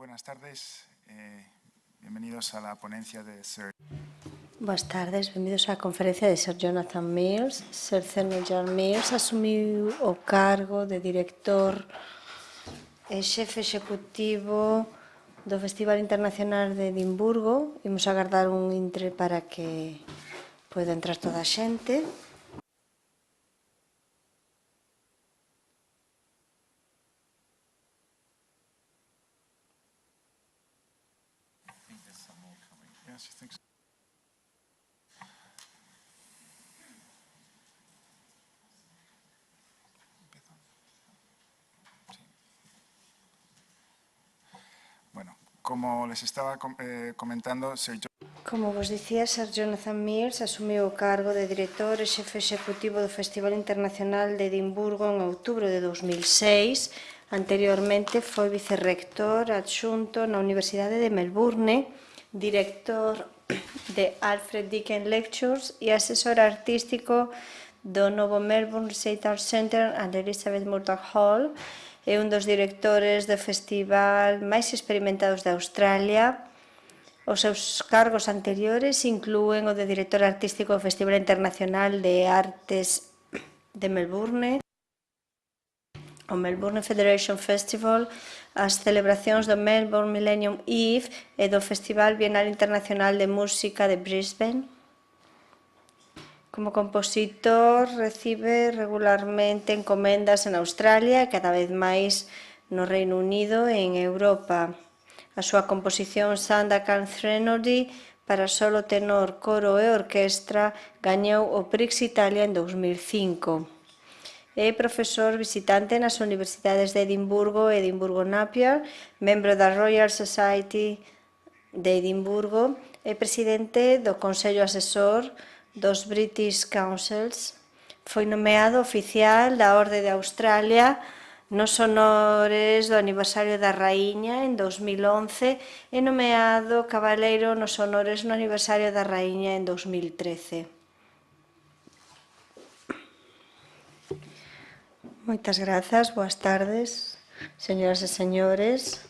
Buenas tardes, bienvenidos a la ponencia de Sir. Boas tardes, benvidos á conferencia de Sir Jonathan Mills. Sir Jonathan Mills asumiu o cargo de director e xefe executivo do Festival Internacional de Edimburgo. Imos agardar un intre para que poida entrar toda a xente. Bueno, como les estaba comentando, Como vos dicía, Sir Jonathan Mills asumiu o cargo de director e xefe executivo do Festival Internacional de Edimburgo en outubro de 2006. Anteriormente foi vicerrector adxunto na Universidade de Melbourne, director de Alfred Deakin Lectures e asesor artístico do novo Melbourne Recital Centre and Elizabeth Murdoch Hall. É un dos directores do festival máis experimentados de Australia. Os seus cargos anteriores inclúen o de director artístico do Festival Internacional de Artes de Melbourne, o Melbourne Federation Festival, as celebracións do Melbourne Millennium Eve e do Festival Bienal Internacional de Música de Brisbane. Como compositor, recibe regularmente encomendas en Australia e cada vez máis no Reino Unido e en Europa. A súa composición Sandokan Threnody para solo, tenor, coro e orquestra gañou o Prix Italia en 2005. É profesor visitante nas universidades de Edimburgo e Edimburgo Napier, membro da Royal Society de Edimburgo e presidente do Consello Asesor dos British Councils. Foi nomeado oficial da Orde de Australia nos honores do aniversario da Raíña en 2011 e nomeado cabaleiro nos honores no aniversario da Raíña en 2013. Moitas grazas, boas tardes, señoras e señores.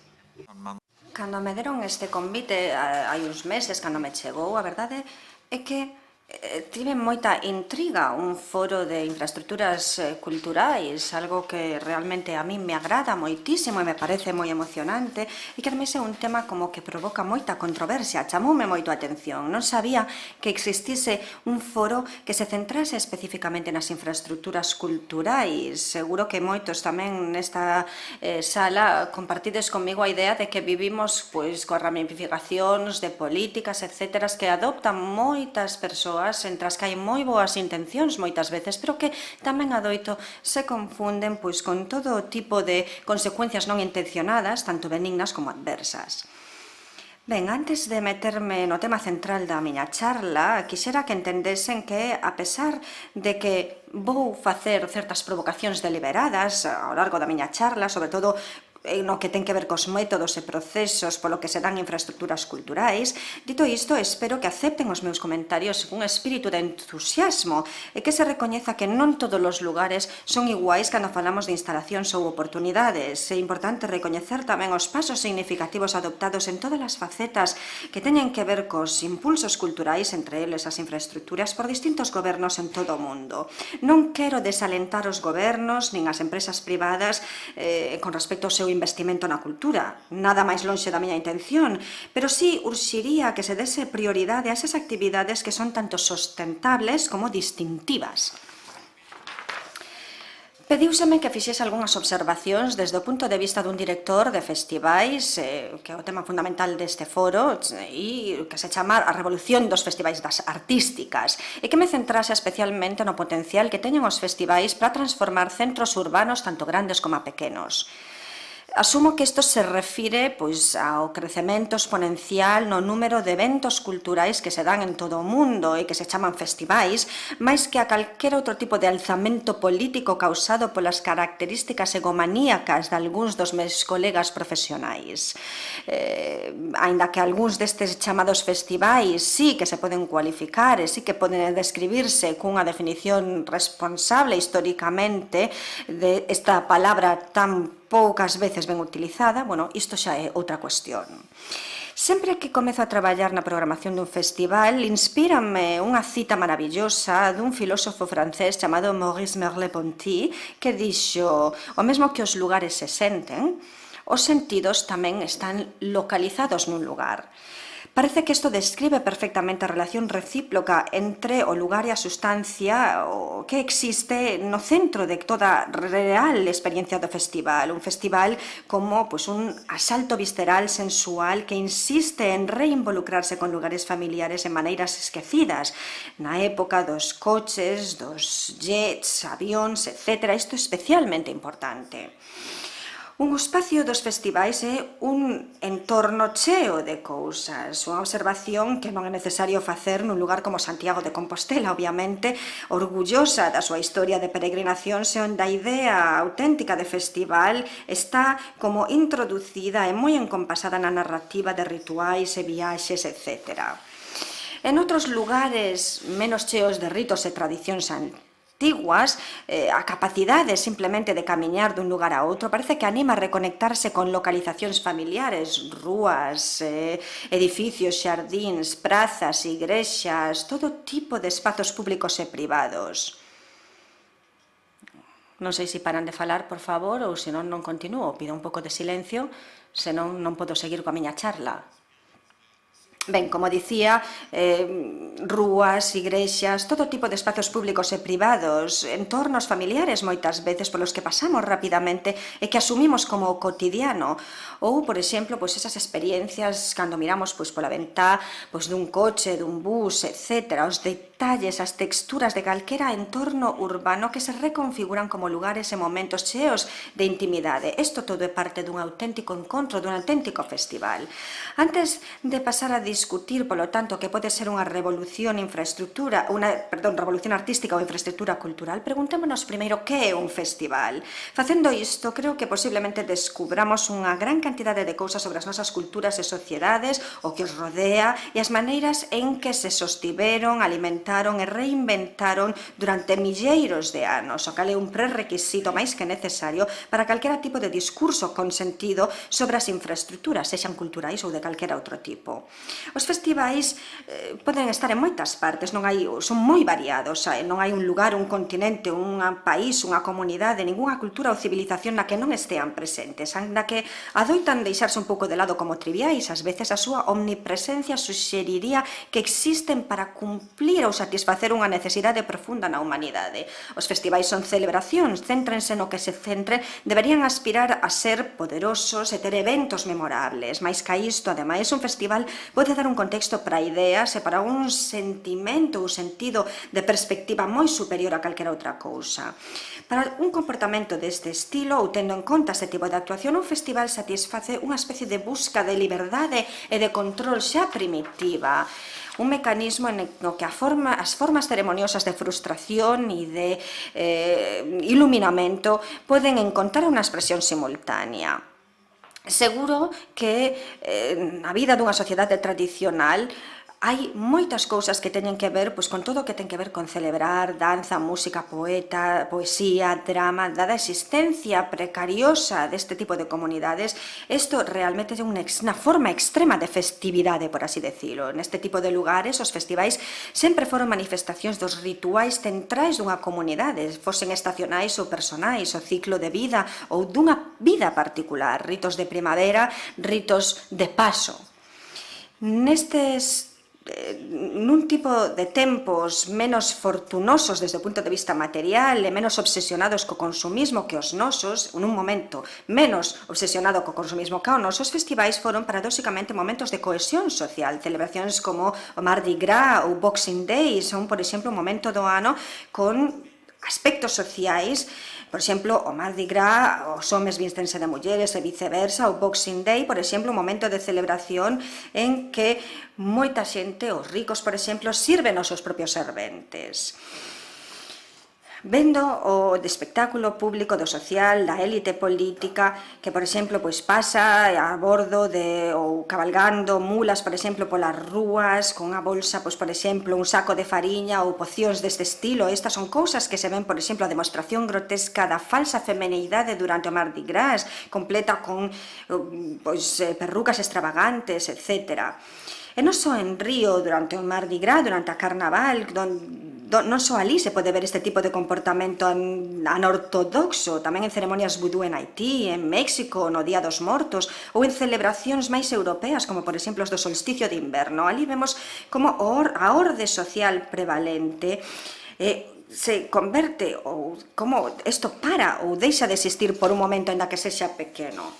Cando me deron este convite hai uns meses, cando me chegou, a verdade é que tive moita intriga, un foro de infraestructuras culturais, algo que realmente a mí me agrada moitísimo e me parece moi emocionante e que ademais é un tema como que provoca moita controversia, chamoume moito a atención. Non sabía que existise un foro que se centrase especificamente nas infraestructuras culturais. Seguro que moitos tamén nesta sala compartides comigo a idea de que vivimos coas ramificacións de políticas, etcétera, que adoptan moitas persoas, entre as que hai moi boas intencións moitas veces, pero que tamén adoito se confunden con todo tipo de consecuencias non intencionadas, tanto benignas como adversas. Ben, antes de meterme no tema central da miña charla, quixera que entendesen que, a pesar de que vou facer certas provocacións deliberadas ao largo da miña charla, sobre todo no que ten que ver cos métodos e procesos polo que se dan infraestructuras culturais, dito isto, espero que acepten os meus comentarios con un espírito de entusiasmo e que se recoñeza que non todos os lugares son iguais cando falamos de instalacións ou oportunidades. É importante recoñecer tamén os pasos significativos adoptados en todas as facetas que teñen que ver cos impulsos culturais, entre eles as infraestructuras, por distintos gobernos en todo o mundo. Non quero desalentar os gobernos nin as empresas privadas con respecto ao seu investimento na cultura, nada máis lonxe da miña intención, pero sí urxiría que se dese prioridade a esas actividades que son tanto sustentables como distintivas. Pediúseme que fixese algunhas observacións desde o punto de vista dun director de festivais, que é o tema fundamental deste foro, e que se chama a revolución dos festivais das artísticas, e que me centrase especialmente no potencial que teñen os festivais para transformar centros urbanos tanto grandes como pequenos. Asumo que isto se refire ao crecemento exponencial no número de eventos culturais que se dan en todo o mundo e que se chaman festivais, máis que a calquera outro tipo de alzamento político causado polas características egomaníacas de algúns dos meus colegas profesionais. Aínda que algúns destes chamados festivais sí que se poden cualificar e sí que poden describirse cunha definición responsable históricamente de esta palabra tan poucas veces ben utilizada, bueno, isto xa é outra cuestión. Sempre que comezo a traballar na programación dun festival, inspírame unha cita maravillosa dun filósofo francés chamado Maurice Merleau-Ponty, que dixo: o mesmo que os lugares se senten, os sentidos tamén están localizados nun lugar. Parece que isto describe perfectamente a relación recíproca entre o lugar e a sustancia que existe no centro de toda real experiencia do festival. Un festival como un asalto visceral, sensual, que insiste en reinvolucrarse con lugares familiares en maneiras esquecidas. Na época dos coches, dos jets, avións, etc. Isto é especialmente importante. Un espacio dos festivais é un entorno cheo de cousas, unha observación que non é necesario facer nun lugar como Santiago de Compostela, obviamente, orgullosa da súa historia de peregrinacións e onde a idea auténtica de festival está como introducida e moi encompasada na narrativa de rituais e viaxes, etc. En outros lugares menos cheos de ritos e tradicións antiguas, a capacidade simplemente de camiñar dun lugar a outro parece que anima a reconectarse con localizacións familiares, rúas, edificios, xardíns, prazas, igrexas, todo tipo de espazos públicos e privados. Non sei se paran de falar, por favor, ou senón non continuo, pido un pouco de silencio, senón non podo seguir coa miña charla. Ben, como dicía, rúas, igrexas, todo tipo de espazos públicos e privados, entornos familiares moitas veces polos que pasamos rapidamente e que asumimos como cotidiano. Ou, por exemplo, esas experiencias cando miramos pola ventá dun coche, dun bus, etc. Os detalles, as texturas de calquera entorno urbano que se reconfiguran como lugares e momentos cheos de intimidade. Isto todo é parte dun auténtico encontro, dun auténtico festival. Antes de pasar a discutir, polo tanto, que pode ser unha revolución artística ou infraestructura cultural, preguntémonos primeiro que é un festival. Facendo isto, creo que posiblemente descubramos unha gran cantidade de cousas sobre as nosas culturas e sociedades, o que os rodea e as maneiras en que se sostiveron, alimentaron e reinventaron durante milleiros de anos, o cal é un prerequisito máis que necesario para calquera tipo de discurso con sentido sobre as infraestructuras, sexan culturais ou de calquera outro tipo. Os festivais poden estar en moitas partes, son moi variados, non hai un lugar, un continente, un país, unha comunidade, ningunha cultura ou civilización na que non estean presentes, anda que adoitan deixarse un pouco de lado como triviais, ás veces a súa omnipresencia suxeriría que existen para cumplir ou satisfacer unha necesidade profunda na humanidade. Os festivais son celebracións, céntrense no que se centren, deberían aspirar a ser poderosos e ter eventos memorables, máis que isto, ademais, un festival pode dar un contexto para ideas e para un sentimento ou sentido de perspectiva moi superior a calquera outra cousa. Para un comportamento deste estilo, ou tendo en conta este tipo de actuación, un festival satisface unha especie de busca de liberdade e de control xa primitiva, un mecanismo no que as formas ceremoniosas de frustración e de iluminamento poden encontrar unha expresión simultánea. Seguro que na vida dunha sociedade tradicional hai moitas cousas que teñen que ver con todo o que ten que ver con celebrar danza, música, poesía, drama. Dada a existencia precariosa deste tipo de comunidades, isto realmente é unha forma extrema de festividade, por así decirlo. Neste tipo de lugares, os festivais sempre foron manifestacións dos rituais centrais dunha comunidade, fosen estacionais ou personais, o ciclo de vida ou dunha vida particular, ritos de primavera, ritos de paso. Nun tipo de tempos menos fortunosos desde o punto de vista material e menos obsesionados co consumismo que os nosos, nun momento menos obsesionado co consumismo que o nosos, os festivais foron paradóxicamente momentos de cohesión social. Celebracións como o Mardi Gras ou Boxing Day son, por exemplo, un momento do ano con aspectos sociais. Por exemplo, o Mardi Gras, os homes vístense de mulleres e viceversa, o Boxing Day, por exemplo, un momento de celebración en que moita xente, os ricos, por exemplo, sirven aos seus propios serventes. vendo o de espectáculo público do social, da élite política, que, por exemplo, pasa a bordo ou cabalgando mulas, por exemplo, polas rúas, con a bolsa, por exemplo, un saco de fariña ou pocións deste estilo. Estas son cousas que se ven, por exemplo, a demostración grotesca da falsa femeneidade durante o Mardi Gras, completa con perrucas extravagantes, etc. E non só en Río, durante o Mardi Gras, durante a Carnaval, non só ali se pode ver este tipo de comportamento anortodoxo, tamén en ceremonias vudú en Haití, en México, no Día dos Mortos, ou en celebracións máis europeas, como por exemplo os do solsticio de inverno. Ali vemos como a orde social prevalente se converte, ou como isto para ou deixa de existir por un momento en que sexa pequeno.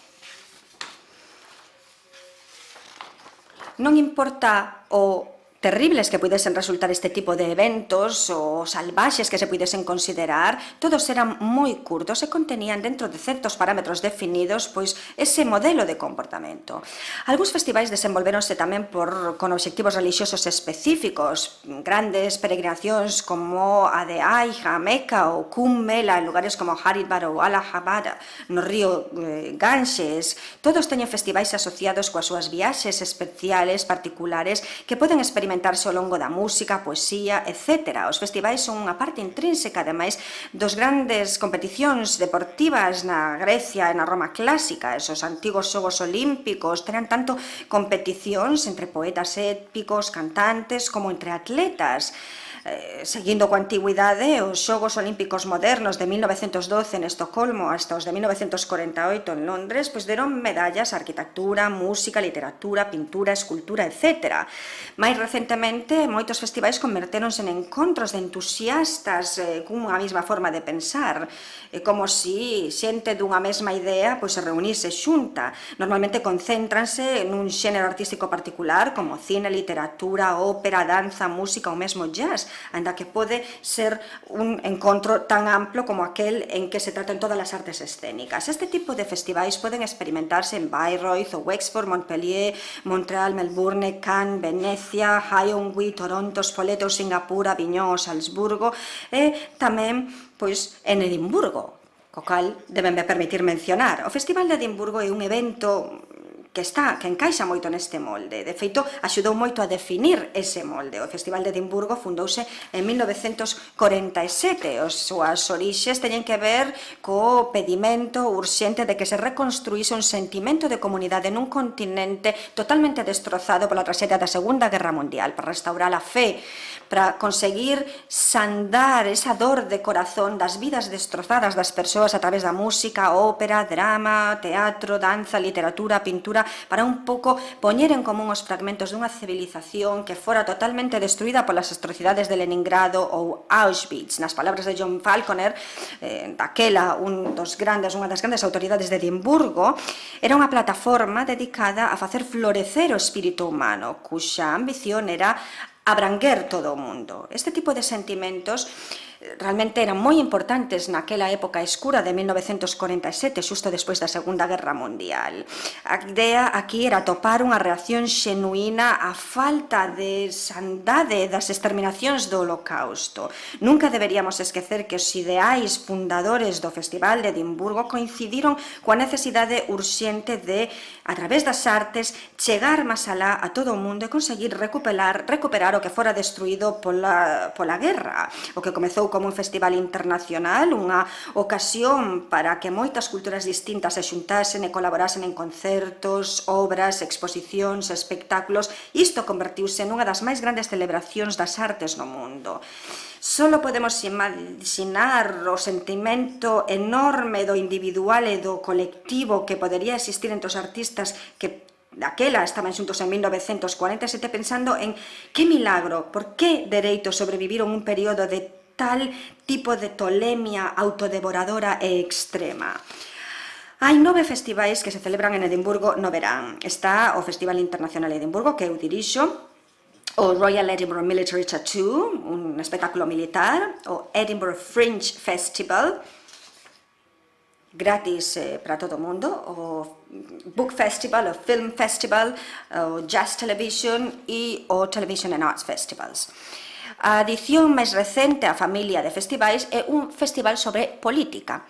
Non importa o terribles que pudesen resultar este tipo de eventos ou salvaxes que se pudesen considerar, todos eran moi curtos e contenían dentro de certos parámetros definidos ese modelo de comportamento. Algúns festivais desenvolvéronse tamén con obxectivos religiosos específicos, grandes peregrinacións como a de Hajj, Meca ou Kumbh Mela en lugares como Haridwar ou Allahabad no río Ganges. Todos teñen festivais asociados coas súas viaxes especiales, particulares, que poden experimentarse ao longo da música, poesía, etc. Os festivais son unha parte intrínseca, ademais, dos grandes competicións deportivas na Grecia e na Roma clásica. Esos antigos xogos olímpicos tenían tanto competicións entre poetas épicos, cantantes, como entre atletas. Seguindo coa antigüidade, os Xogos Olímpicos modernos de 1912 en Estocolmo hasta os de 1948 en Londres deron medallas a arquitectura, música, literatura, pintura, escultura, etc. Mais recentemente, moitos festivais convertéronse en encontros de entusiastas cunha mesma forma de pensar, como se xente dunha mesma idea se reunise xunta. Normalmente concéntranse nun xénero artístico particular, como cine, literatura, ópera, danza, música ou mesmo jazz, anda que pode ser un encontro tan amplo como aquel en que se tratan todas as artes escénicas. Este tipo de festivais poden experimentarse en Bayreuth ou Wexford, Montpellier, Montreal, Melbourne, Cannes, Venecia, Haeundae, Toronto, Spoleto, Singapur, Aviñón ou Salzburgo e tamén en Edimburgo, co cal debenme permitir mencionar. O Festival de Edimburgo é un evento que encaixa moito neste molde. De feito, axudou moito a definir ese molde. O Festival de Edimburgo fundouse en 1947. As súas orixes teñen que ver co pedimento urxente de que se reconstruíse un sentimento de comunidade nun continente totalmente destrozado pola traxedia da Segunda Guerra Mundial, para restaurar a fe, para conseguir sandar esa dor de corazón das vidas destrozadas das persoas a través da música, ópera, drama, teatro, danza, literatura, pintura, para un pouco poñer en común os fragmentos dunha civilización que fora totalmente destruída polas atrocidades de Leningrado ou Auschwitz. Nas palabras de John Falconer, daquela unha das grandes autoridades de Edimburgo, era unha plataforma dedicada a facer florecer o espírito humano, cuxa ambición era abranguer todo o mundo. Este tipo de sentimentos realmente eran moi importantes naquela época escura de 1947, xusto despois da Segunda Guerra Mundial. A idea aquí era atopar unha reacción xenuína á falta de sandade das exterminacións do Holocausto. Nunca deberíamos esquecer que os ideais fundadores do Festival de Edimburgo coincidiron coa necesidade urxente de, a través das artes, chegar máis alá a todo o mundo e conseguir recuperar o que fora destruído pola guerra, o que comezou como un festival internacional, unha ocasión para que moitas culturas distintas se xuntasen e colaborasen en concertos, obras, exposicións, espectáculos. Isto convertiuse nunha das máis grandes celebracións das artes no mundo. Solo podemos imaginar o sentimento enorme do individual e do colectivo que podería existir entre os artistas que daquela estaban xuntos en 1947 pensando en que milagro, por que dereito sobreviviron un período de tal tipo de tolemia autodevoradora e extrema. Hai 9 festivais que se celebran en Edimburgo no verán. Está o Festival Internacional de Edimburgo, que eu dirixo, o Royal Edinburgh Military Tattoo, un espectáculo militar, o Edinburgh Fringe Festival, gratis para todo o mundo, o Book Festival, o Film Festival, o Jazz Television e o Television and Arts Festivals. A edición máis recente, a familia de festivais, é un festival sobre política.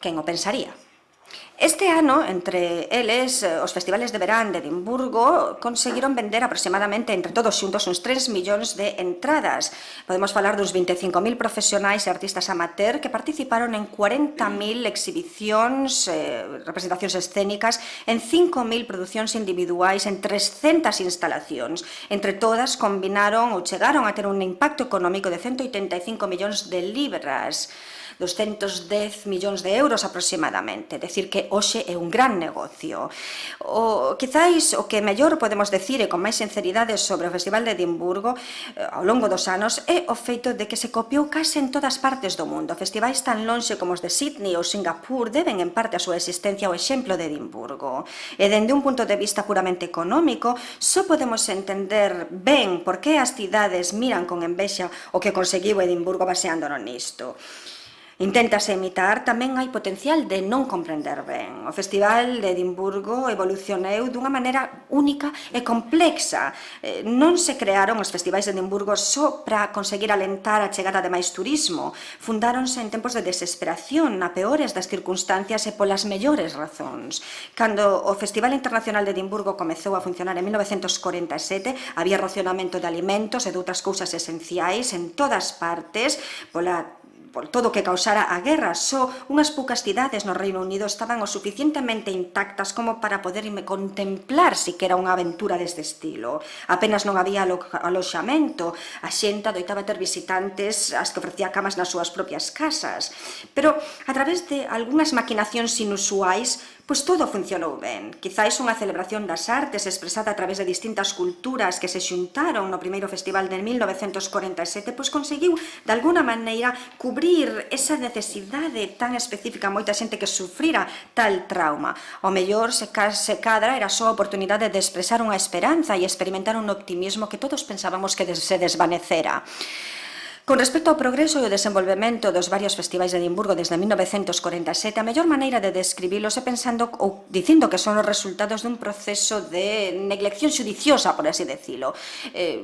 Quen o pensaría? Este ano, entre eles, os festivales de verán de Edimburgo conseguiron vender aproximadamente entre todos xuntos uns 3 millóns de entradas. Podemos falar dos 25.000 profesionais e artistas amateur que participaron en 40.000 exhibicións, representacións escénicas, en 5.000 producións individuais, en 300 instalacións. Entre todas combinaron ou chegaron a ter un impacto económico de 185 millóns de libras, 210 millóns de euros aproximadamente, decir que hoxe é un gran negocio. Quizáis o que mellor podemos decir e con máis sinceridade sobre o Festival de Edimburgo ao longo dos anos é o feito de que se copiou case en todas partes do mundo. Festivais tan lonxe como os de Sydney ou Singapur deben en parte a súa existencia ao exemplo de Edimburgo. E dende un punto de vista puramente económico, só podemos entender ben por que as cidades miran con envexa o que conseguiu Edimburgo baseándonos nisto. Inténtase imitar, tamén hai potencial de non comprender ben. O Festival de Edimburgo evolucionou dunha maneira única e complexa. Non se crearon os festivais de Edimburgo só para conseguir alentar a chegada de máis turismo. Fundáronse en tempos de desesperación, na peores das circunstancias e polas mellores razóns. Cando o Festival Internacional de Edimburgo comezou a funcionar en 1947, había racionamento de alimentos e de outras cousas esenciais en todas partes por todo o que causara a guerra. Só unhas poucas cidades no Reino Unido estaban o suficientemente intactas como para poder contemplar siquera unha aventura deste estilo. Apenas non había aloxamento, a xente adoitaba ter visitantes ás que ofrecía camas nas súas propias casas. Pero, a través de algunhas maquinacións inusuais, pois todo funcionou ben. Quizáis unha celebración das artes expresada a través de distintas culturas que se xuntaron no primeiro festival de 1947, pois conseguiu, de alguna maneira, cubrir esa necesidade tan específica a moita xente que sufrira tal trauma. Ao mellor, se cadra, era só a oportunidade de expresar unha esperanza e experimentar un optimismo que todos pensábamos que se desvanecera. Con respecto ao progreso e o desenvolvemento dos varios festivais de Edimburgo desde 1947, a mellor maneira de describilos é pensando ou dicindo que son os resultados dun proceso de neglección xudiciosa, por así decilo.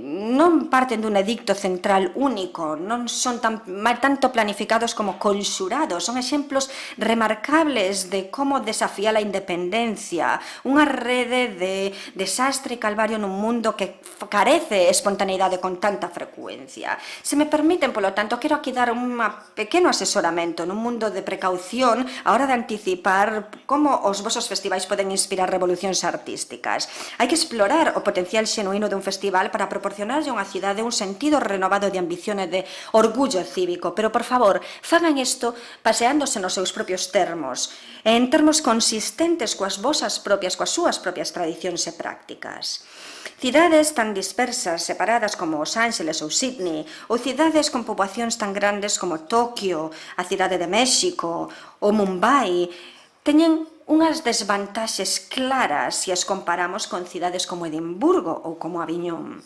Non parten dun edicto central único, non son tanto planificados como conxurados, son exemplos remarcables de como desafía a independencia, unha rede de desastre e calvario nun mundo que carece espontaneidade con tanta frecuencia. Se me permiten, polo tanto, quero aquí dar un pequeno asesoramento nun mundo de precaución a hora de anticipar como os vosos festivais poden inspirar revolucións artísticas. Hai que explorar o potencial xenuíno dun festival para proporcionarlle a unha cidade un sentido renovado de ambición e de orgullo cívico, pero, por favor, fagan isto paseándose nos seus propios termos, e en termos consistentes coas súas propias tradicións e prácticas. Cidades tan dispersas, separadas como Os Ángeles ou Sydney, ou cidades con poboacións tan grandes como Tokio, a cidade de México ou Mumbai, teñen unhas desvantaxes claras se as comparamos con cidades como Edimburgo ou como Aviñón.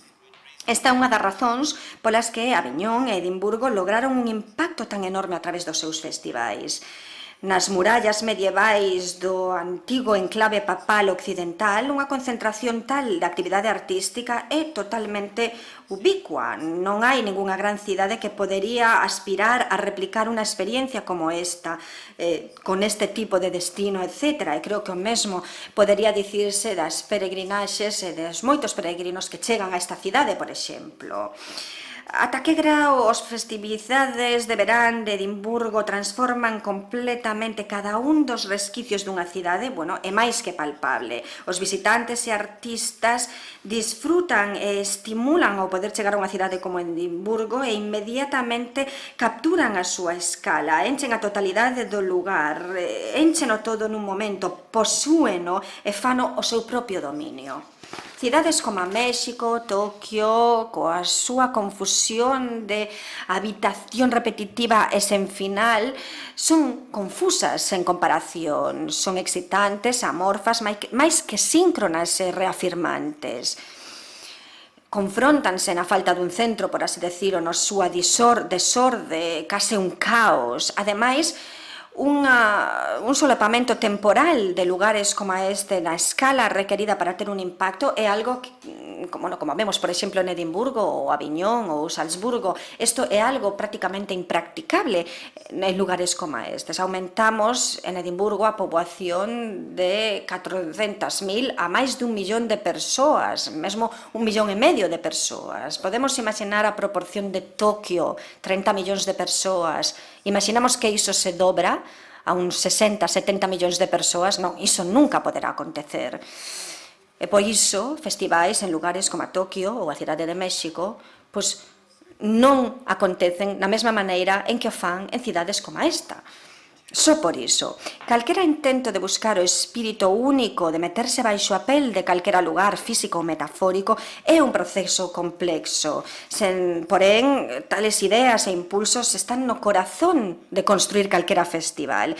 Esta é unha das razóns polas que Aviñón e Edimburgo lograron un impacto tan enorme a través dos seus festivais. Nas murallas medievais do antigo enclave papal occidental, unha concentración tal de actividade artística é totalmente ubicua. Non hai ningunha gran cidade que podería aspirar a replicar unha experiencia como esta, con este tipo de destino, etc. E creo que o mesmo podería dicirse das peregrinaxes e dos moitos peregrinos que chegan a esta cidade, por exemplo. Ata que grao os festividades de verán de Edimburgo transforman completamente cada un dos resquicios dunha cidade, bueno, é máis que palpable. Os visitantes e artistas disfrutan e estimulan ao poder chegar a unha cidade como Edimburgo e inmediatamente capturan a súa escala, enchen a totalidade do lugar, encheno todo nun momento, posúeno e fano o seu propio dominio. Cidades como México, Tokio, coa súa confusión de habitación repetitiva e sen final, son confusas en comparación, son excitantes, amorfas, máis que síncronas e reafirmantes. Confróntanse na falta dun centro, por así decirlo, na súa desorde, case un caos. Ademais, un solapamento temporal de lugares como este na escala requerida para ter un impacto é algo como vemos, por exemplo, en Edimburgo ou Aviñón ou Salzburgo. Isto é algo prácticamente impracticable en lugares como estes. Aumentamos en Edimburgo a poboación de 400.000 a máis de 1 millón de persoas, mesmo 1,5 millón de persoas. Podemos imaginar a proporción de Tokio, 30 millóns de persoas. Imaginamos que iso se dobra a uns 60, 70 millóns de persoas. Non, iso nunca poderá acontecer. E por iso, festivais en lugares como a Tokio ou a Cidade de México, pois non acontecen na mesma maneira en que o fan en cidades como esta. Só por iso, calquera intento de buscar o espírito único, de meterse baixo a pel de calquera lugar físico ou metafórico, é un proceso complexo. Porén, tales ideas e impulsos están no corazón de construir calquera festival.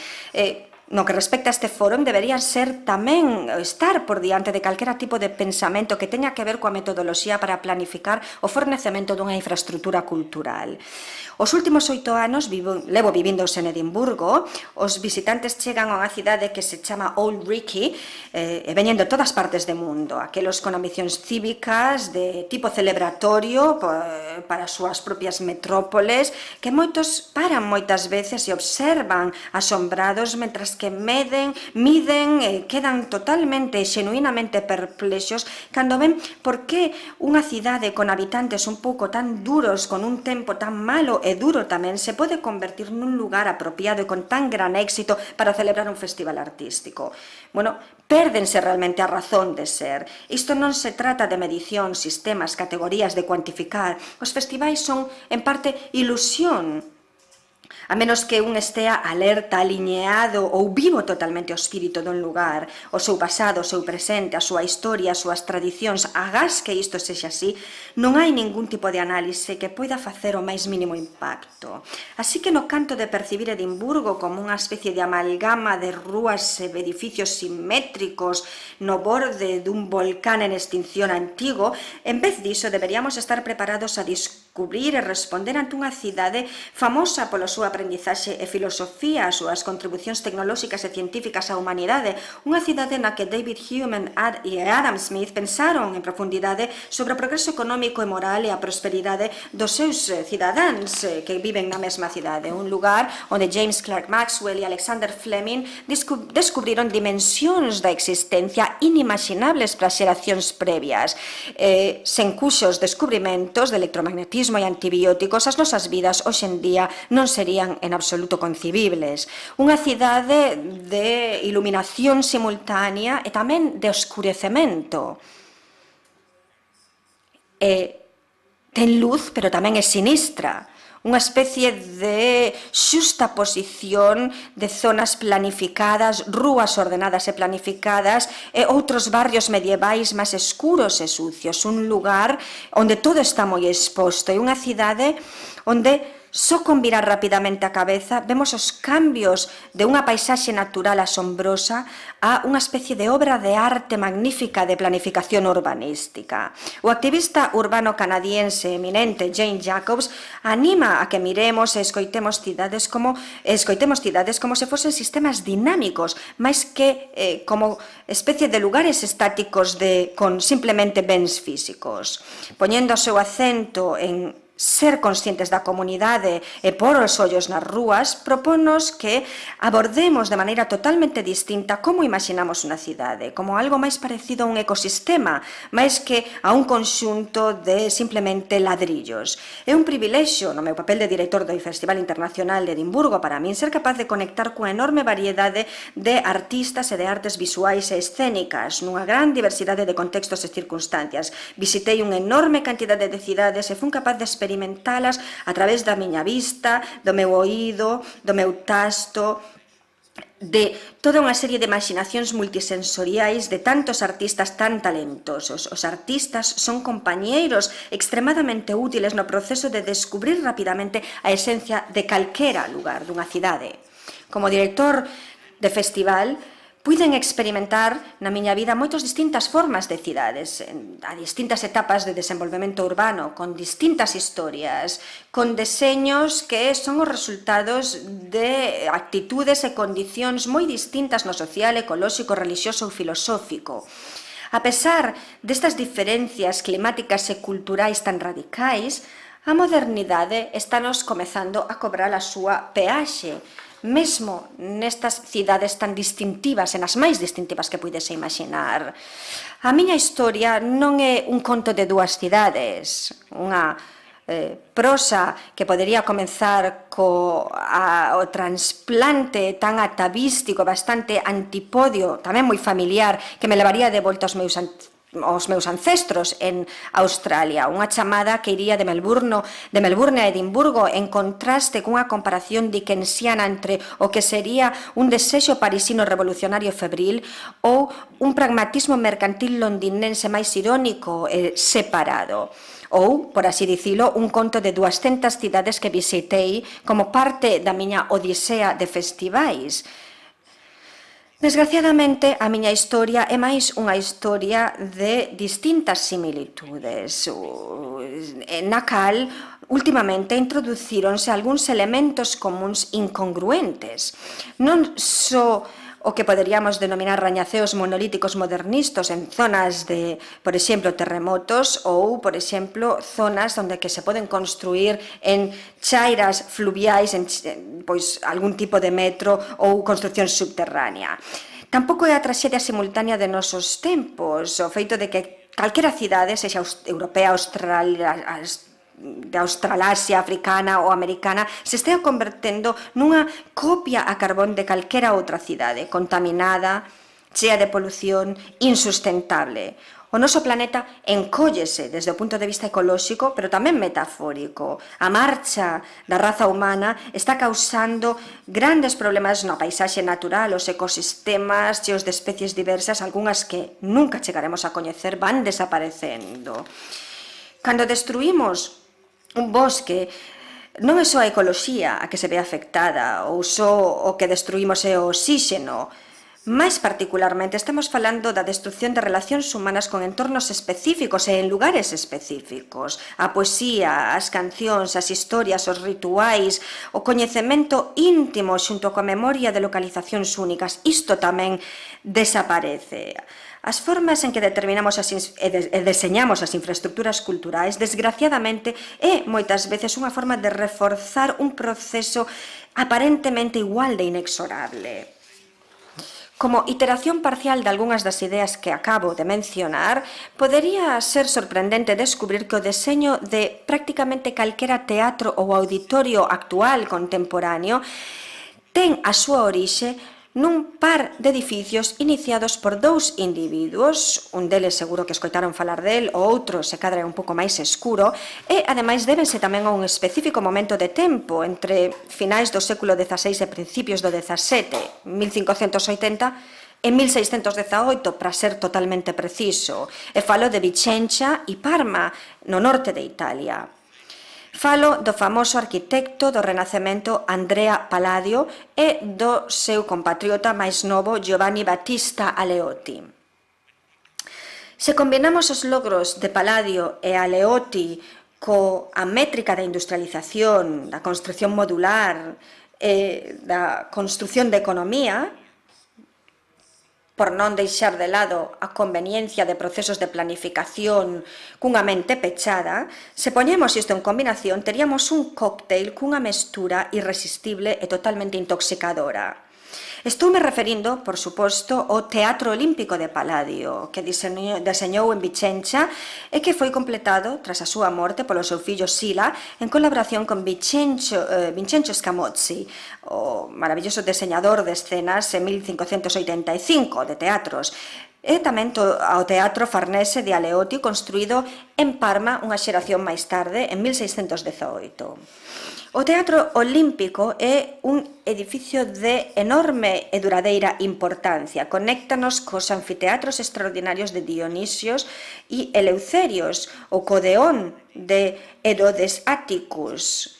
No que respecta a este foro, deberían ser tamén estar por diante de calquera tipo de pensamento que teña que ver coa metodoloxía para planificar o fornecemento dunha infraestructura cultural. Os últimos 8 anos levo vivindo en Edimburgo. Os visitantes chegan a unha cidade que se chama Old Ricky e veñen de todas partes do mundo, aqueles con ambicións cívicas de tipo celebratorio para as súas propias metrópoles, que moitos paran moitas veces e observan asombrados mentras que miden e quedan totalmente, xenuinamente perplexos cando ven por que unha cidade con habitantes un pouco tan duros, con un tempo tan malo e duro tamén, se pode convertir nun lugar apropiado e con tan gran éxito para celebrar un festival artístico. Bueno, pérdense realmente a razón de ser. Isto non se trata de medición, sistemas, categorías, de cuantificar. Os festivais son, en parte, ilusión, a menos que un estea alerta, alineado ou vivo totalmente o espírito dun lugar, o seu pasado, o seu presente, a súa historia, as súas tradicións. Agás que isto sexa así, non hai ningún tipo de análise que poida facer o máis mínimo impacto. Así que no canto de percibir Edimburgo como unha especie de amalgama de rúas e edificios simétricos no borde dun volcán en extinción antigo, en vez diso deberíamos estar preparados a descubrir e responder ante unha cidade famosa polo súa aprendizaxe e filosofía, as súas contribucións tecnolóxicas e científicas á humanidade, unha cidade na que David Hume e Adam Smith pensaron en profundidade sobre o progreso económico e moral e a prosperidade dos seus cidadáns que viven na mesma cidade, un lugar onde James Clerk Maxwell e Alexander Fleming descubriron dimensións da existencia inimaginables para as xeracións previas, sen cuxos descubrimentos de electromagnetismo e antibióticos as nosas vidas hoxe en día non serían en absoluto concibibles. Unha cidade de iluminación simultánea e tamén de oscurecemento. Ten luz, pero tamén é sinistra. Unha especie de xustaposición de zonas planificadas, rúas ordenadas e planificadas e outros barrios medievais máis escuros e sucios. Un lugar onde todo está moi exposto e unha cidade onde só con virar rapidamente a cabeza vemos os cambios de unha paisaxe natural asombrosa a unha especie de obra de arte magnífica de planificación urbanística. O activista urbano canadiense eminente Jane Jacobs anima a que miremos e escoitemos cidades como se fosen sistemas dinámicos, máis que como especie de lugares estáticos con simplemente bens físicos. Poñendo o seu acento en ser conscientes da comunidade e por os ollos nas rúas, propónnos que abordemos de maneira totalmente distinta como imaginamos unha cidade, como algo máis parecido a un ecosistema, máis que a un conxunto de simplemente ladrillos. É un privilexio, no meu papel de director do Festival Internacional de Edimburgo, para min ser capaz de conectar coa enorme variedade de artistas e de artes visuais e escénicas, nunha gran diversidade de contextos e circunstancias. Visitei unha enorme cantidade de cidades e fun capaz de experimentalas a través da miña vista, do meu oído, do meu tasto, de toda unha serie de imaginacións multisensoriais de tantos artistas tan talentosos. Os artistas son compañeiros extremadamente útiles no proceso de descubrir rapidamente a esencia de calquera lugar dunha cidade. Como director de festival, puiden experimentar na miña vida moitas distintas formas de cidades, a distintas etapas de desenvolvemento urbano, con distintas historias, con deseños que son os resultados de actitudes e condicións moi distintas no social, ecolóxico, religioso ou filosófico. A pesar destas diferencias climáticas e culturais tan radicais, a modernidade estános comezando a cobrar a súa peaxe, mesmo nestas cidades tan distintivas e nas máis distintivas que puidese imaginar. A miña historia non é un conto de dúas cidades, unha prosa que podería comenzar o trasplante tan atavístico, bastante antipodio, tamén moi familiar, que me levaría de volta aos meus ancestros en Australia, unha chamada que iría de Melbourne a Edimburgo en contraste cunha comparación dickensiana entre o que sería un desexo parisino revolucionario febril ou un pragmatismo mercantil londinense máis irónico e separado. Ou, por así dicilo, un conto de 200 cidades que visitei como parte da miña odisea de festivais. Desgraciadamente, a miña historia é máis unha historia de distintas similitudes, na cal, últimamente, introducíronse algúns elementos comuns incongruentes. Non só o que poderíamos denominar rañaceos monolíticos modernistas en zonas de, por exemplo, terremotos ou, por exemplo, zonas onde que se poden construir en chairas fluviais, en algún tipo de metro ou construcción subterránea. Tampouco é a traxedia simultánea de nosos tempos, o feito de que calquera cidade, sexa europea, de Australasia, africana ou americana, se estea convertendo nunha copia a carbón de calquera outra cidade, contaminada, chea de polución, insustentable. O noso planeta encóllese desde o punto de vista ecolóxico, pero tamén metafórico. A marcha da raza humana está causando grandes problemas na paisaxe natural, os ecosistemas cheos de especies diversas, algunhas que nunca chegaremos a coñecer, van desaparecendo. Cando destruímos un bosque, non é só a ecoloxía a que se ve afectada ou só o que destruímos é o oxíxeno. Mais particularmente, estamos falando da destrucción de relacións humanas con entornos específicos e en lugares específicos. A poesía, as cancións, as historias, os rituais, o coñecemento íntimo xunto coa memoria de localizacións únicas. Isto tamén desaparece. As formas en que determinamos e deseñamos as infraestructuras culturais, desgraciadamente, é moitas veces unha forma de reforzar un proceso aparentemente igual de inexorable. Como iteración parcial de algunhas das ideas que acabo de mencionar, podería ser sorprendente descubrir que o deseño de prácticamente calquera teatro ou auditorio actual contemporáneo ten a súa orixe nun par de edificios iniciados por dous individuos, un deles seguro que escoitaron falar del, o outro se cadra un pouco máis escuro, e ademais débense tamén a un específico momento de tempo entre finais do século XVI e principios do XVII, 1580 e 1618, para ser totalmente preciso, e falo de Vicenza e Parma, no norte de Italia. Falo do famoso arquitecto do Renacemento Andrea Palladio e do seu compatriota máis novo Giovanni Battista Aleotti. Se combinamos os logros de Palladio e Aleotti coa métrica da industrialización, da construcción modular e da construcción de economía, por non deixar de lado a conveniencia de procesos de planificación cunha mente pechada, se poñemos isto en combinación, teríamos un cóctel cunha mestura irresistible e totalmente intoxicadora. Estoume referindo, por suposto, ao Teatro Olímpico de Palladio, que deseñou en Vicenza e que foi completado, tras a súa morte, polo seu fillo Sila, en colaboración con Vincenzo Scamozzi, o maravilloso deseñador de escenas en 1585 de teatros, e tamén ao Teatro Farnese de Aleotti, construído en Parma unha xeración máis tarde, en 1618. O Teatro Olímpico é un edificio de enorme e duradeira importancia. Conéctanos cos anfiteatros extraordinarios de Dionisios e Eleucerios, o Codeón de Herodes Atticus.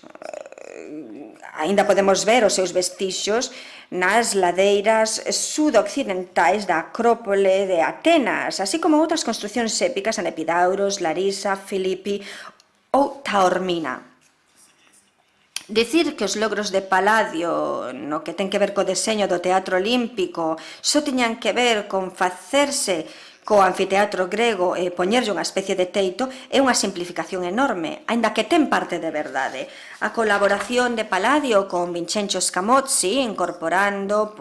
Aínda podemos ver os seus vestixios nas ladeiras sudoccidentais da Acrópole de Atenas, así como outras construcións épicas en Epidauros, Larisa, Filippi ou Taormina. Dicir que os logros de Palladio, no que ten que ver co deseño do Teatro Olímpico, só tiñan que ver con facerse co anfiteatro grego e poñerlle unha especie de teito é unha simplificación enorme, aínda que ten parte de verdade. A colaboración de Palladio con Vincenzo Scamozzi, incorporando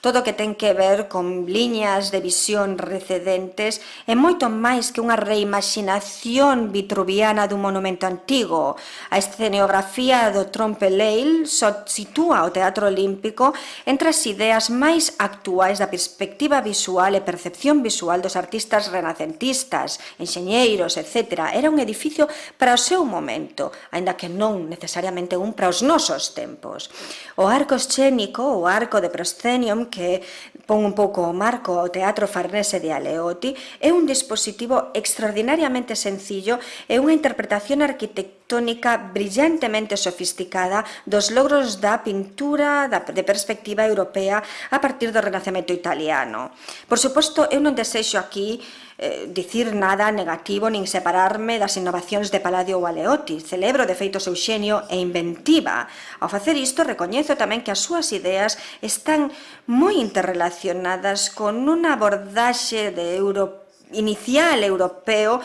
todo o que ten que ver con liñas de visión recedentes, é moito máis que unha reimaxinación vitruviana dun monumento antigo. A escenografía do Trompe-l'œil sitúa o Teatro Olímpico entre as ideas máis actuais da perspectiva visual e percepción visual dos artistas renacentistas, enxeñeiros, etc. Era un edificio para o seu momento, aínda que non necesariamente un para os nosos tempos. O arco escénico, o arco de proscenium, que pon un pouco o marco ao Teatro Farnese de Aleotti, é un dispositivo extraordinariamente sencillo e unha interpretación arquitectónica brillantemente sofisticada dos logros da pintura de perspectiva europea a partir do Renacemento italiano. Por suposto, eu non desexo aquí dicir nada negativo nin separarme das innovacións de Palladio ou Aleotti. Celebro, de feito, o seu xenio e inventiva. Ao facer isto, recoñezo tamén que as súas ideas están moi interrelacionadas con unha abordaxe inicial europeo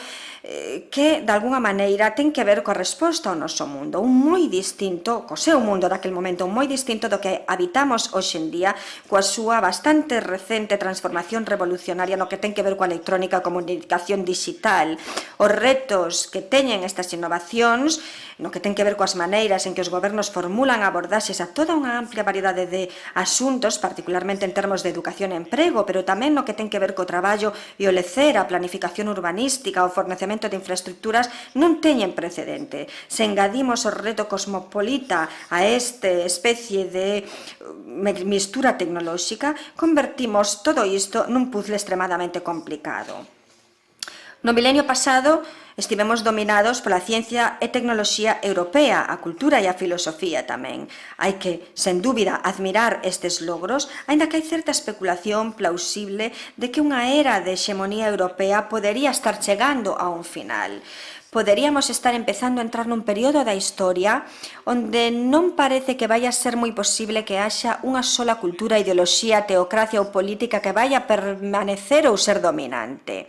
que, de alguna maneira, ten que ver coa resposta ao noso mundo, un moi distinto, co seu mundo daquel momento, un moi distinto do que habitamos hoxe en día, coa súa bastante recente transformación revolucionaria no que ten que ver coa electrónica, comunicación digital. Os retos que teñen estas innovacións, no que ten que ver coas maneiras en que os gobernos formulan abordaxes a toda unha amplia variedade de asuntos, particularmente en termos de educación e emprego, pero tamén no que ten que ver co traballo e o lecer, a planificación urbanística, o fornecemento de infraestructuras, non teñen precedente. Se engadimos o reto cosmopolita a esta especie de mistura tecnolóxica, convertimos todo isto nun puzzle extremadamente complicado. No milenio pasado estivemos dominados pola ciencia e tecnoloxía europea, a cultura e a filosofía tamén. Hai que, sen dúbida, admirar estes logros, aínda que hai certa especulación plausible de que unha era de hexemonía europea podería estar chegando a un final. Poderíamos estar empezando a entrar nun período da historia onde non parece que vai a ser moi posible que haxa unha sola cultura, ideoloxía, teocracia ou política que vai a permanecer ou ser dominante.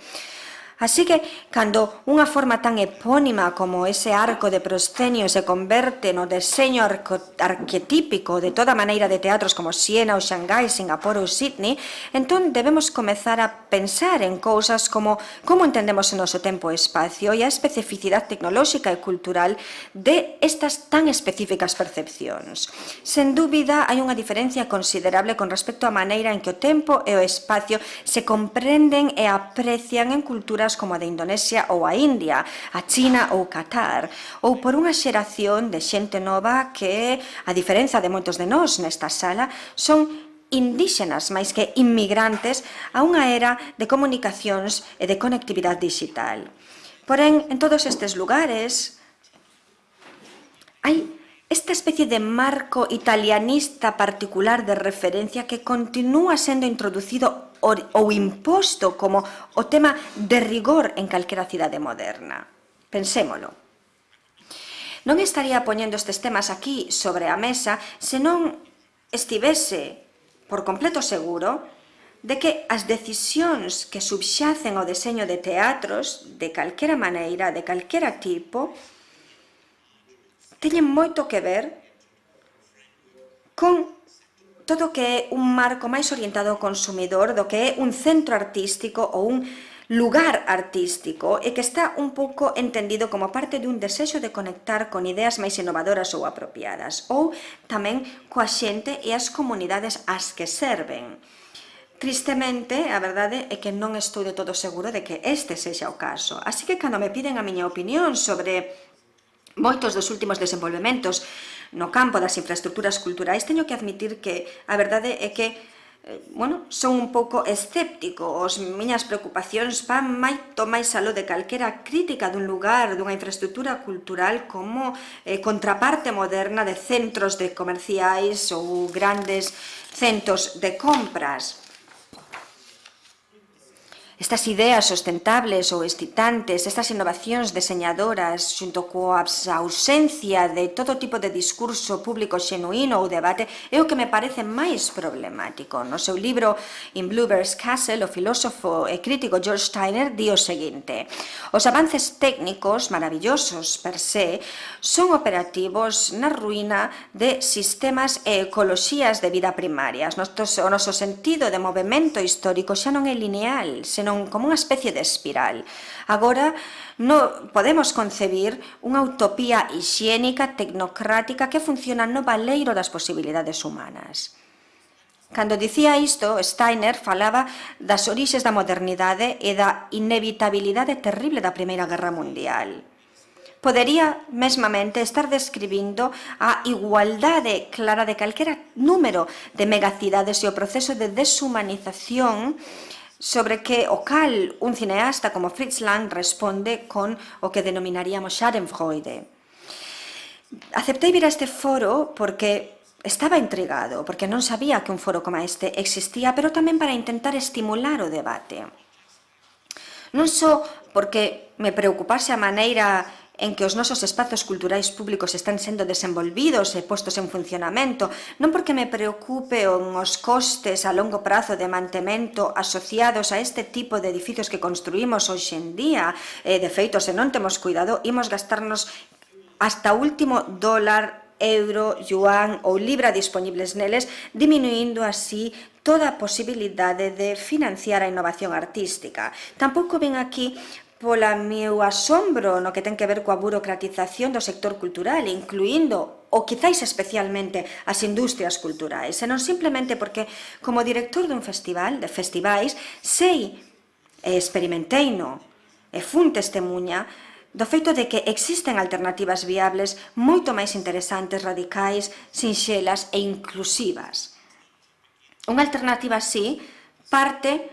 Así que, cando unha forma tan epónima como ese arco de proscenio se converte no deseño arquetípico de toda maneira de teatros como Siena ou Xangai, Singapur ou Sydney, entón debemos comezar a pensar en cousas como entendemos o noso tempo e espacio e a especificidade tecnolóxica e cultural de estas tan específicas percepcións. Sen dúbida, hai unha diferencia considerable con respecto á maneira en que o tempo e o espacio se comprenden e aprecian en culturas como a de Indonesia ou a India, a China ou Qatar, ou por unha xeración de xente nova que, a diferenza de moitos de nós nesta sala, son indíxenas máis que inmigrantes a unha era de comunicacións e de conectividade digital. Porén, en todos estes lugares hai esta especie de marco italianista particular de referencia que continúa sendo introducido ou imposto como o tema de rigor en calquera cidade moderna. Pensémolo. Non estaría poñendo estes temas aquí sobre a mesa se non estivese por completo seguro de que as decisións que subxacen ao deseño de teatros de calquera maneira, de calquera tipo, teñen moito que ver con todo o que é un marco máis orientado ao consumidor do que é un centro artístico ou un lugar artístico e que está un pouco entendido como parte dun desexo de conectar con ideas máis innovadoras ou apropiadas, ou tamén coa xente e as comunidades ás que serven. Tristemente, a verdade é que non estou de todo seguro de que este sexa o caso. Así que, cando me piden a miña opinión sobre moitos dos últimos desenvolvementos no campo das infraestructuras culturais, teño que admitir que a verdade é que son un pouco escéptico. As miñas preocupacións van moito máis aló de calquera crítica dun lugar, dunha infraestructura cultural como contraparte moderna de centros de comerciais ou grandes centros de compras. Estas ideas sustentables ou excitantes, estas innovacións deseñadoras, xunto coa ausencia de todo tipo de discurso público xenuíno ou debate, é o que me parece máis problemático. No seu libro In Bluebird's Castle, o filósofo e crítico George Steiner di o seguinte: os avances técnicos maravillosos per se son operativos na ruína de sistemas e ecoloxías de vida primarias. O noso sentido de movimento histórico xa non é lineal, senón como unha especie de espiral. Agora, non podemos concebir unha utopía hixiénica, tecnocrática, que funciona no baleiro das posibilidades humanas. Cando dicía isto, Steiner falaba das orixes da modernidade e da inevitabilidade terrible da Primeira Guerra Mundial. Podería, mesmamente, estar describindo a igualdade clara de calquera número de megacidades e o proceso de deshumanización sobre que o cal un cineasta como Fritz Lang responde con o que denominaríamos schadenfreude. Aceptei vir a este foro porque estaba intrigado, porque non sabía que un foro como este existía, pero tamén para intentar estimular o debate. Non só porque me preocupase a maneira en que os nosos espazos culturais públicos están sendo desenvolvidos e postos en funcionamento, non porque me preocupen os costes a longo prazo de mantemento asociados a este tipo de edificios que construímos hoxe en día. De feito, se non temos cuidado, imos gastarnos hasta o último dólar, euro, yuan ou libra disponibles neles, diminuindo así toda a posibilidade de financiar a innovación artística. Tampouco ven aquí pola meu asombro no que ten que ver coa burocratización do sector cultural, incluindo, ou quizáis especialmente, as industrias culturais, senón simplemente porque, como director dun festival, de festivais, sei e experimenteino e fun testemunha do feito de que existen alternativas viables moito máis interesantes, radicais, sinxelas e inclusivas. Unha alternativa así parte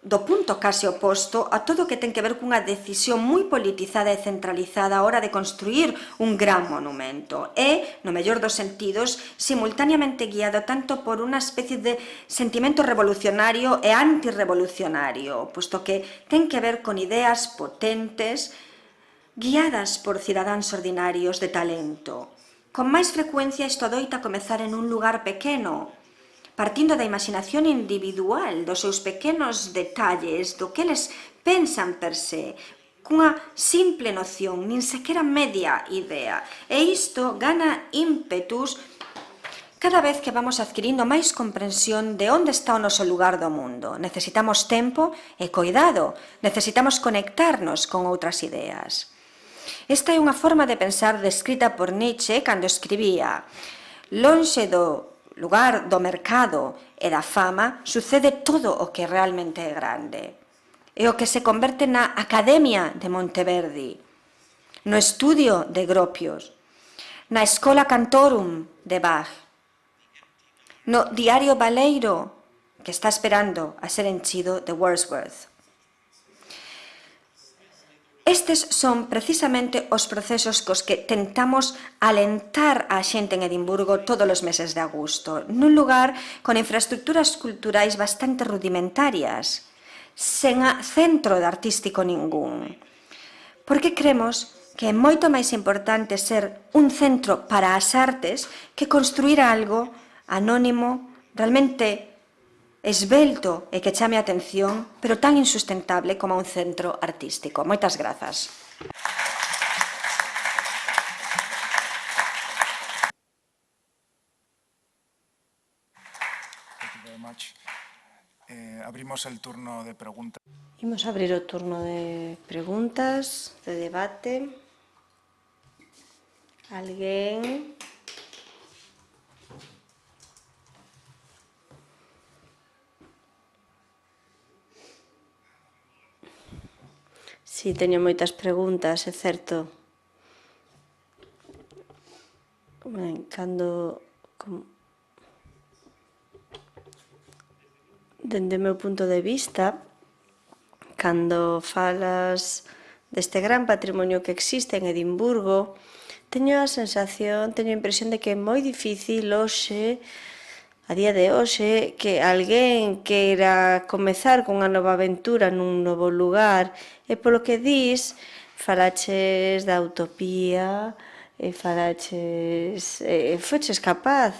do punto case oposto a todo o que ten que ver cunha decisión moi politizada e centralizada a hora de construir un gran monumento. É, no mellor dos sentidos, simultaneamente guiado tanto por unha especie de sentimento revolucionario e antirrevolucionario, puesto que ten que ver con ideas potentes guiadas por cidadáns ordinarios de talento. Con máis frecuencia isto adoita comezar en un lugar pequeno, partindo da imaginación individual, dos seus pequenos detalles, do que eles pensan per se, cunha simple noción, nin sequera media idea. E isto gana ímpetus cada vez que vamos adquirindo máis comprensión de onde está o noso lugar do mundo. Necesitamos tempo e coidado, necesitamos conectarnos con outras ideas. Esta é unha forma de pensar descrita por Nietzsche cando escribía: lonxe do lugar do mercado e da fama, sucede todo o que realmente é grande. É o que se converte na Academia de Monteverdi, no estudio de Gropius, na Escola Cantorum de Bach, no Diario Baleiro que está esperando a ser enchido de Wordsworth. Estes son precisamente os procesos cos que tentamos alentar a xente en Edimburgo todos os meses de agosto, nun lugar con infraestructuras culturais bastante rudimentarias, sen centro artístico ningún. Porque cremos que é moito máis importante ser un centro para as artes que construir algo anónimo, realmente esvelto e que chame a atención, pero tan insustentable como un centro artístico. Moitas grazas. Abrimos el turno de preguntas. Imos abrir o turno de preguntas, de debate. Alguén? Si, teño moitas preguntas, é certo. Dende o meu punto de vista, cando falas deste gran patrimonio que existe en Edimburgo, teño a impresión de que é moi difícil hoxe a día de hoxe que alguén queira comezar cunha nova aventura nun novo lugar e polo que dis falaches da utopía e foches capaz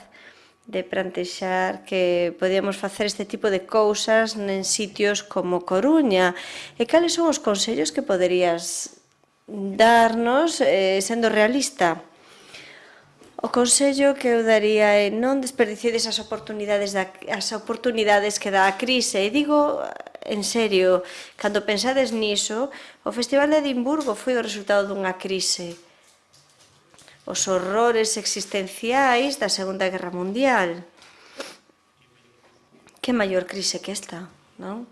de plantexar que podíamos facer este tipo de cousas en sitios como Coruña. E cales son os consellos que poderías darnos sendo realista? O consello que eu daría é non desperdiciedes as oportunidades que dá a crise. E digo en serio, cando pensades niso, o Festival de Edimburgo foi o resultado dunha crise. Os horrores existenciais da Segunda Guerra Mundial. Que maior crise que esta, non?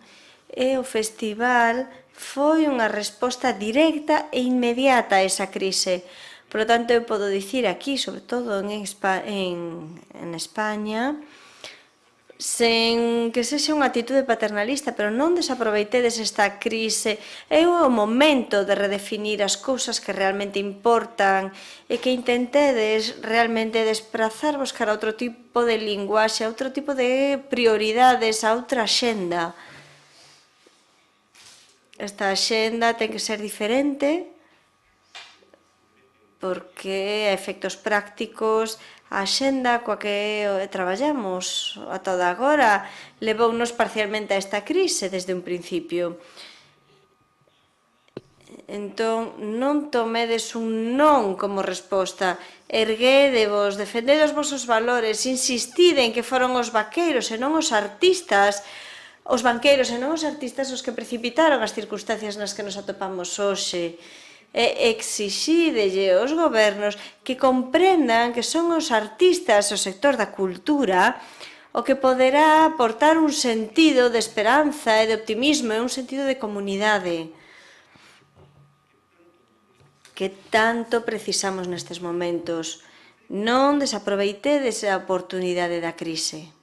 E o festival foi unha resposta directa e inmediata a esa crise. Por lo tanto, eu podo dicir aquí, sobre todo en España, sen que sexa unha actitude paternalista, pero non desaproveitedes esta crise. É o momento de redefinir as cousas que realmente importan e que intentedes realmente desprazarvos cara a outro tipo de linguaxe, a outro tipo de prioridades, a outra xenda. Esta xenda ten que ser diferente porque a efectos prácticos a xenda coa que traballamos a toda agora levounos parcialmente a esta crise desde un principio. Entón, non tomedes un non como resposta, erguédevos, defended os vosos valores, insistide en que foron os vaqueiros e non os artistas, os banqueiros e non os artistas os que precipitaron as circunstancias nas que nos atopamos hoxe. E exixídelle aos gobernos que comprendan que son os artistas, o sector da cultura, o que poderá aportar un sentido de esperanza e de optimismo e un sentido de comunidade que tanto precisamos nestes momentos. Non desaproveitedes a oportunidade da crise.